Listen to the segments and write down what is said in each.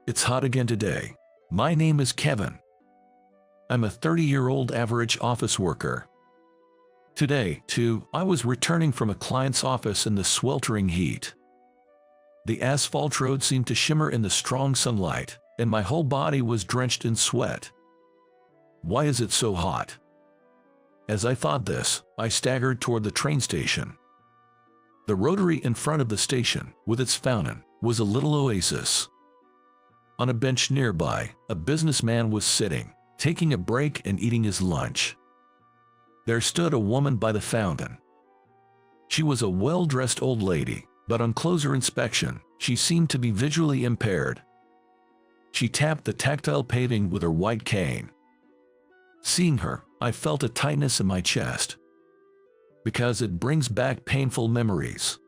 It's hot again today. My name is Kevin. I'm a 30-year-old average office worker. Today, too, I was returning from a client's office in the sweltering heat. The asphalt road seemed to shimmer in the strong sunlight, and my whole body was drenched in sweat. Why is it so hot? As I thought this, I staggered toward the train station. The rotary in front of the station, with its fountain, was a little oasis. On a bench nearby, a businessman was sitting, taking a break and eating his lunch. There stood a woman by the fountain. She was a well-dressed old lady, but on closer inspection, she seemed to be visually impaired. She tapped the tactile paving with her white cane. Seeing her, I felt a tightness in my chest, because it brings back painful memories.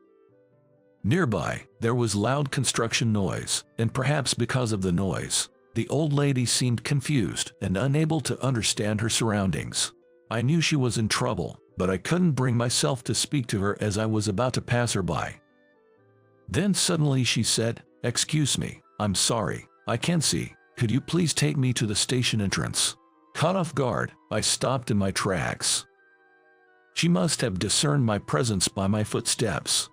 Nearby, there was loud construction noise, and perhaps because of the noise, the old lady seemed confused and unable to understand her surroundings. I knew she was in trouble, but I couldn't bring myself to speak to her as I was about to pass her by. Then suddenly she said, "Excuse me, I'm sorry, I can't see. Could you please take me to the station entrance?" Caught off guard, I stopped in my tracks. She must have discerned my presence by my footsteps.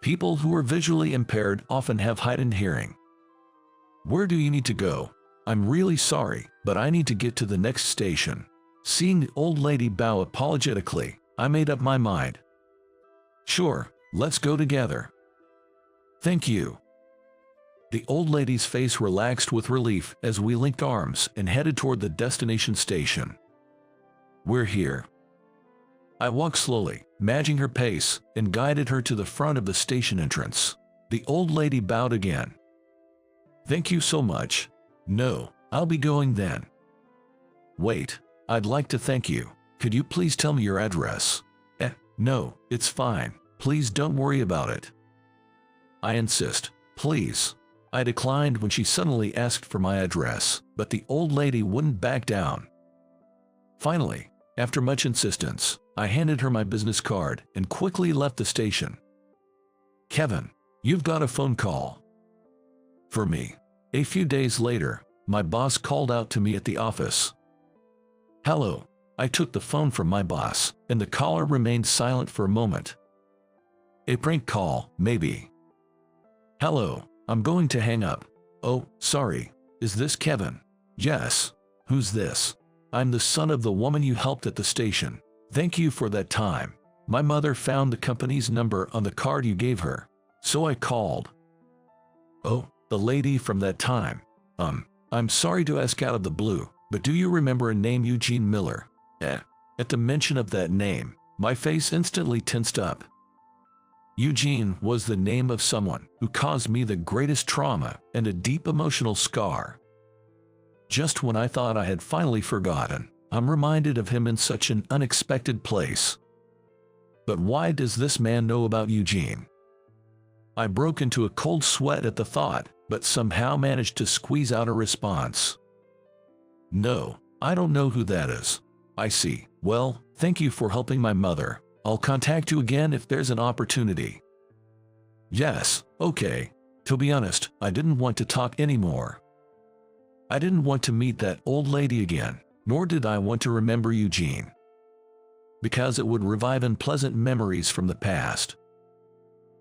People who are visually impaired often have heightened hearing. "Where do you need to go?" "I'm really sorry, but I need to get to the next station." Seeing the old lady bow apologetically, I made up my mind. "Sure, let's go together." "Thank you." The old lady's face relaxed with relief as we linked arms and headed toward the destination station. "We're here." I walked slowly, matching her pace, and guided her to the front of the station entrance. The old lady bowed again. "Thank you so much." "No, I'll be going then." "Wait, I'd like to thank you. Could you please tell me your address?" No, it's fine. Please don't worry about it." "I insist, please." I declined when she suddenly asked for my address, but the old lady wouldn't back down. Finally, after much insistence, I handed her my business card and quickly left the station. "Kevin, you've got a phone call." For me. A few days later, my boss called out to me at the office. "Hello." I took the phone from my boss, and the caller remained silent for a moment. "A prank call, maybe." "Hello, I'm going to hang up." "Oh, sorry. Is this Kevin?" "Yes." "Who's this?" "I'm the son of the woman you helped at the station. Thank you for that time. My mother found the company's number on the card you gave her, so I called." "Oh, the lady from that time. I'm sorry to ask out of the blue, but do you remember a name Eugene Miller?" At the mention of that name, my face instantly tensed up. Eugene was the name of someone who caused me the greatest trauma and a deep emotional scar. Just when I thought I had finally forgotten, I'm reminded of him in such an unexpected place. But why does this man know about Eugene? I broke into a cold sweat at the thought, but somehow managed to squeeze out a response. "No, I don't know who that is." "I see. Well, thank you for helping my mother. I'll contact you again if there's an opportunity." "Yes, okay." To be honest, I didn't want to talk anymore. I didn't want to meet that old lady again, nor did I want to remember Eugene, because it would revive unpleasant memories from the past.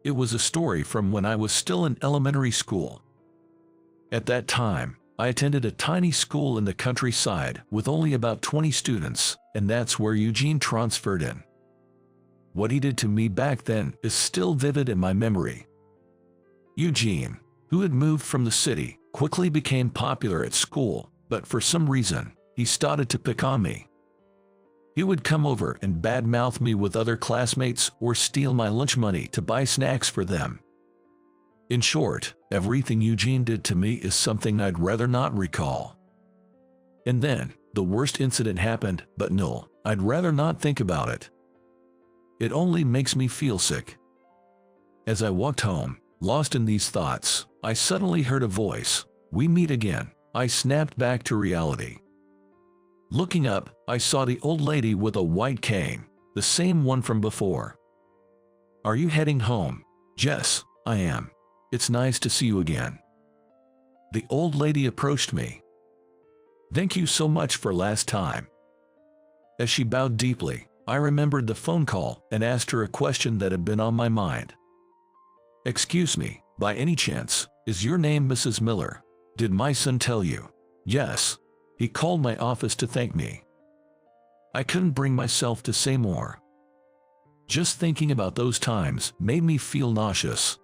It was a story from when I was still in elementary school. At that time, I attended a tiny school in the countryside with only about 20 students, and that's where Eugene transferred in. What he did to me back then is still vivid in my memory. Eugene, who had moved from the city, quickly became popular at school, but for some reason, he started to pick on me. He would come over and badmouth me with other classmates or steal my lunch money to buy snacks for them. In short, everything Eugene did to me is something I'd rather not recall. And then, the worst incident happened, but no, I'd rather not think about it. It only makes me feel sick. As I walked home, lost in these thoughts, I suddenly heard a voice. "We meet again." I snapped back to reality. Looking up, I saw the old lady with a white cane, the same one from before. "Are you heading home?" "Yes, I am. It's nice to see you again." The old lady approached me. "Thank you so much for last time." As she bowed deeply, I remembered the phone call and asked her a question that had been on my mind. "Excuse me, by any chance, is your name Mrs. Miller? Did my son tell you?" "Yes. He called my office to thank me." I couldn't bring myself to say more. Just thinking about those times made me feel nauseous.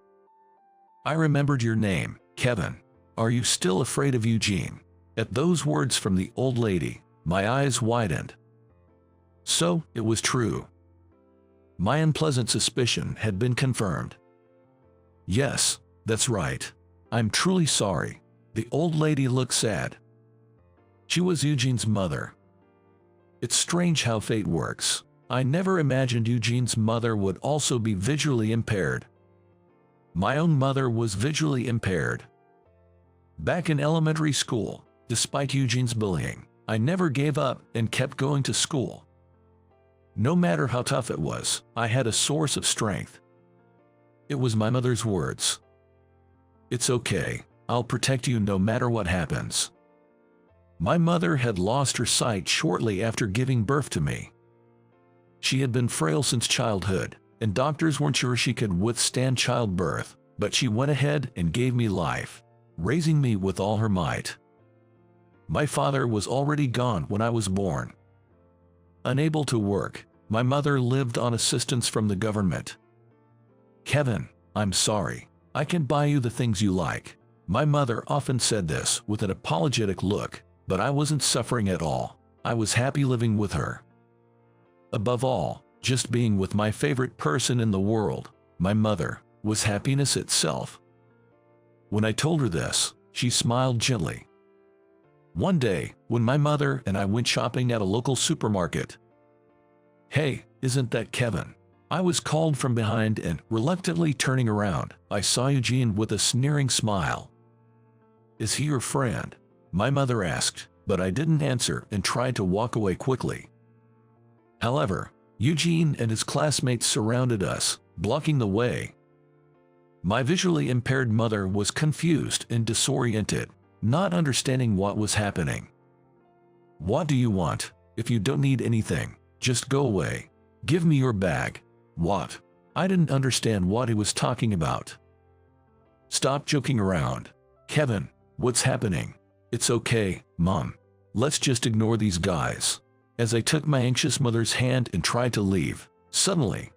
"I remembered your name, Kevin. Are you still afraid of Eugene?" At those words from the old lady, my eyes widened. So, it was true. My unpleasant suspicion had been confirmed. "Yes, that's right. I'm truly sorry." The old lady looked sad. She was Eugene's mother. It's strange how fate works. I never imagined Eugene's mother would also be visually impaired. My own mother was visually impaired. Back in elementary school, despite Eugene's bullying, I never gave up and kept going to school. No matter how tough it was, I had a source of strength. It was my mother's words. "It's okay, I'll protect you no matter what happens." My mother had lost her sight shortly after giving birth to me. She had been frail since childhood, and doctors weren't sure she could withstand childbirth, but she went ahead and gave me life, raising me with all her might. My father was already gone when I was born. Unable to work, my mother lived on assistance from the government. "Kevin, I'm sorry. I can buy you the things you like." My mother often said this with an apologetic look, but I wasn't suffering at all. I was happy living with her. Above all, just being with my favorite person in the world, my mother, was happiness itself. When I told her this, she smiled gently. One day, when my mother and I went shopping at a local supermarket. "Hey, isn't that Kevin?" I was called from behind, and, reluctantly turning around, I saw Eugene with a sneering smile. "Is he your friend?" my mother asked, but I didn't answer and tried to walk away quickly. However, Eugene and his classmates surrounded us, blocking the way. My visually impaired mother was confused and disoriented, not understanding what was happening. "What do you want? If you don't need anything, just go away. Give me your bag." "What?" I didn't understand what he was talking about. "Stop joking around. Kevin, what's happening?" "It's okay, Mom. Let's just ignore these guys." As I took my anxious mother's hand and tried to leave, suddenly,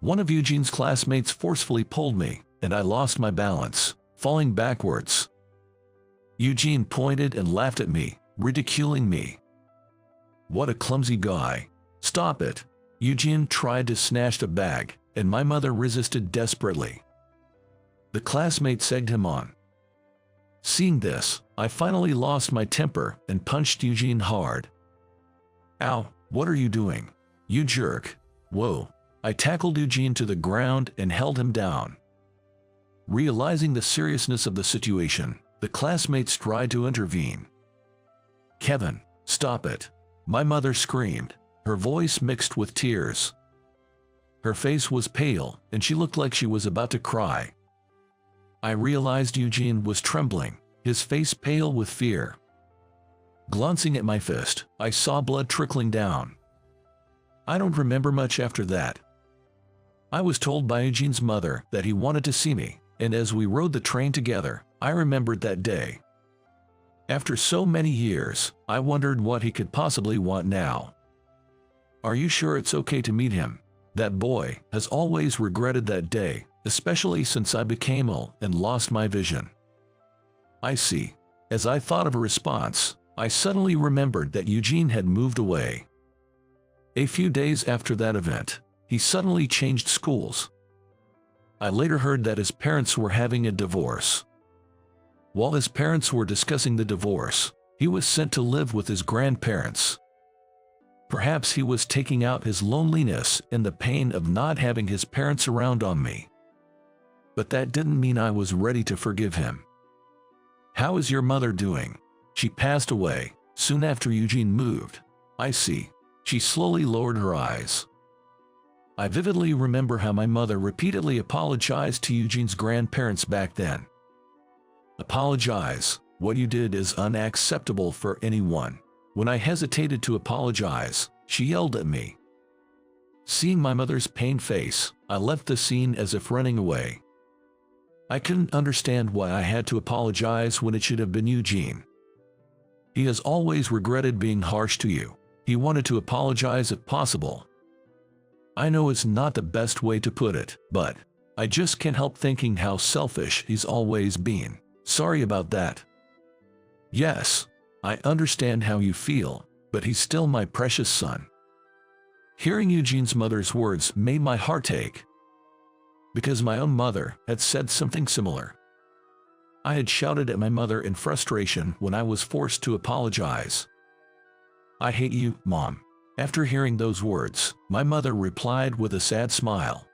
one of Eugene's classmates forcefully pulled me, and I lost my balance, falling backwards. Eugene pointed and laughed at me, ridiculing me. "What a clumsy guy. Stop it." Eugene tried to snatch the bag, and my mother resisted desperately. The classmate egged him on. Seeing this, I finally lost my temper and punched Eugene hard. "Ow, what are you doing? You jerk." "Whoa." I tackled Eugene to the ground and held him down. Realizing the seriousness of the situation, the classmates tried to intervene. "Kevin, stop it." My mother screamed, her voice mixed with tears. Her face was pale, and she looked like she was about to cry. I realized Eugene was trembling, his face pale with fear. Glancing at my fist, I saw blood trickling down. I don't remember much after that. I was told by Eugene's mother that he wanted to see me, and as we rode the train together, I remembered that day. After so many years, I wondered what he could possibly want now. "Are you sure it's okay to meet him?" That boy has always regretted that day, especially since I became ill and lost my vision. "I see." As I thought of a response, I suddenly remembered that Eugene had moved away. A few days after that event, he suddenly changed schools. I later heard that his parents were having a divorce. While his parents were discussing the divorce, he was sent to live with his grandparents. Perhaps he was taking out his loneliness and the pain of not having his parents around on me. But that didn't mean I was ready to forgive him. "How is your mother doing?" "She passed away soon after Eugene moved." "I see." She slowly lowered her eyes. I vividly remember how my mother repeatedly apologized to Eugene's grandparents back then. Apologize. What you did is unacceptable for anyone. When I hesitated to apologize, she yelled at me. Seeing my mother's pained face, I left the scene as if running away. I couldn't understand why I had to apologize when it should have been Eugene. He has always regretted being harsh to you. He wanted to apologize if possible. I know it's not the best way to put it, but I just can't help thinking how selfish he's always been. Sorry about that. Yes, I understand how you feel, but he's still my precious son. Hearing Eugene's mother's words made my heart ache, because my own mother had said something similar. I had shouted at my mother in frustration when I was forced to apologize. I hate you, Mom. After hearing those words, my mother replied with a sad smile.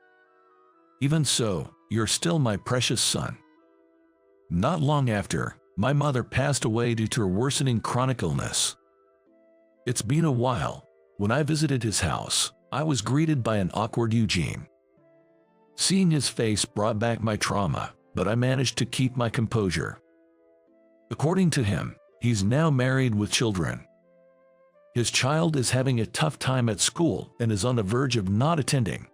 Even so, you're still my precious son. Not long after, my mother passed away due to a worsening chronic illness. It's been a while. When I visited his house, I was greeted by an awkward Eugene. Seeing his face brought back my trauma, but I managed to keep my composure. According to him, he's now married with children. His child is having a tough time at school and is on the verge of not attending.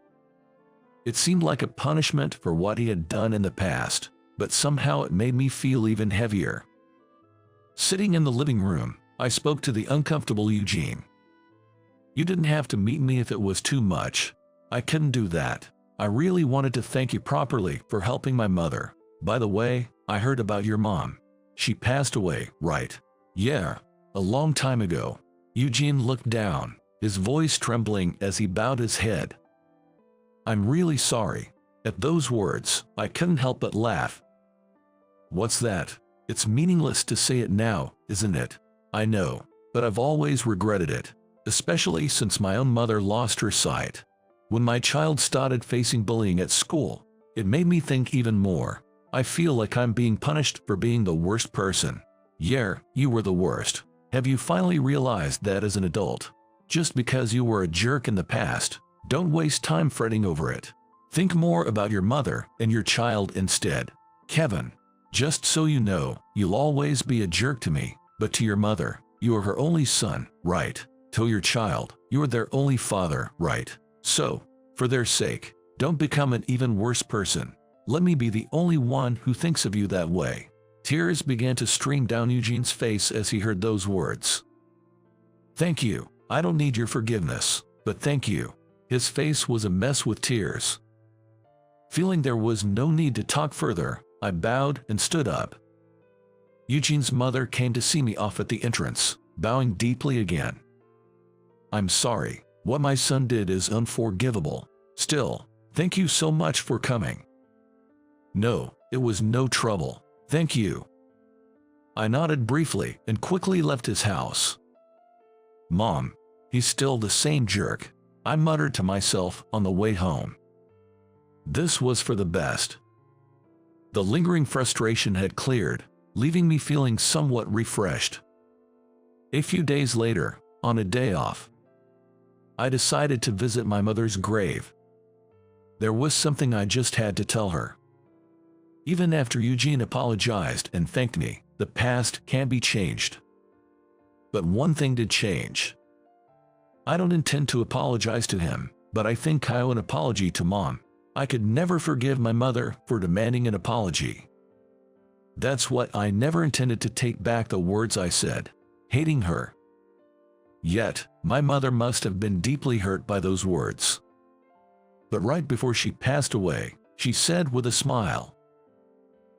It seemed like a punishment for what he had done in the past, but somehow it made me feel even heavier. Sitting in the living room, I spoke to the uncomfortable Eugene. You didn't have to meet me if it was too much. I couldn't do that. I really wanted to thank you properly for helping my mother. By the way, I heard about your mom. She passed away, right? Yeah, a long time ago. Eugene looked down, his voice trembling as he bowed his head. I'm really sorry. At those words, I couldn't help but laugh. What's that? It's meaningless to say it now, isn't it? I know, but I've always regretted it, especially since my own mother lost her sight. When my child started facing bullying at school, it made me think even more. I feel like I'm being punished for being the worst person. Yeah, you were the worst. Have you finally realized that as an adult? Just because you were a jerk in the past, don't waste time fretting over it. Think more about your mother and your child instead. Kevin, just so you know, you'll always be a jerk to me, but to your mother, you are her only son, right? To your child, you are their only father, right? So, for their sake, don't become an even worse person. Let me be the only one who thinks of you that way. Tears began to stream down Eugene's face as he heard those words. Thank you. I don't need your forgiveness, but thank you. His face was a mess with tears. Feeling there was no need to talk further, I bowed and stood up. Eugene's mother came to see me off at the entrance, bowing deeply again. I'm sorry. What my son did is unforgivable. Still, thank you so much for coming. No, it was no trouble. Thank you. I nodded briefly and quickly left his house. Mom, he's still the same jerk, I muttered to myself on the way home. This was for the best. The lingering frustration had cleared, leaving me feeling somewhat refreshed. A few days later, on a day off, I decided to visit my mother's grave. There was something I just had to tell her. Even after Eugene apologized and thanked me, the past can't be changed. But one thing did change. I don't intend to apologize to him, but I think I owe an apology to Mom. I could never forgive my mother for demanding an apology. That's what I never intended to take back the words I said, hating her. Yet, my mother must have been deeply hurt by those words. But right before she passed away, she said with a smile,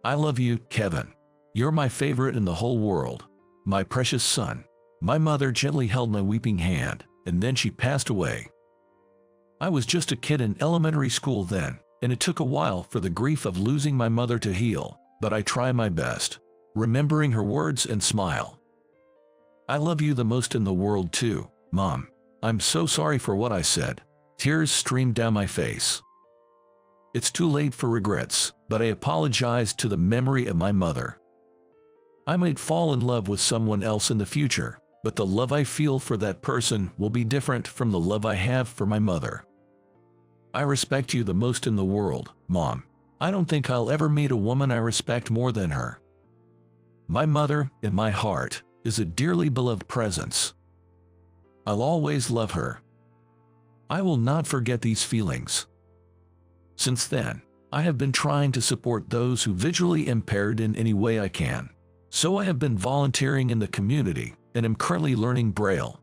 I love you, Kevin. You're my favorite in the whole world, my precious son. My mother gently held my weeping hand, and then she passed away. I was just a kid in elementary school then, and it took a while for the grief of losing my mother to heal, but I try my best, remembering her words and smile. I love you the most in the world too, Mom. I'm so sorry for what I said. Tears streamed down my face. It's too late for regrets, but I apologize to the memory of my mother. I might fall in love with someone else in the future, but the love I feel for that person will be different from the love I have for my mother. I respect you the most in the world, Mom. I don't think I'll ever meet a woman I respect more than her. My mother, in my heart, is a dearly beloved presence. I'll always love her. I will not forget these feelings. Since then, I have been trying to support those who visually impaired in any way I can. So I have been volunteering in the community and am currently learning Braille.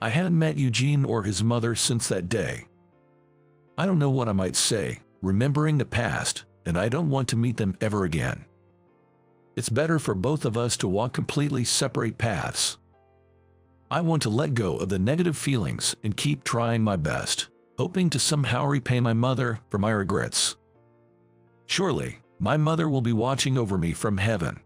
I hadn't met Eugene or his mother since that day. I don't know what I might say, remembering the past, and I don't want to meet them ever again. It's better for both of us to walk completely separate paths. I want to let go of the negative feelings and keep trying my best, hoping to somehow repay my mother for my regrets. Surely, my mother will be watching over me from heaven.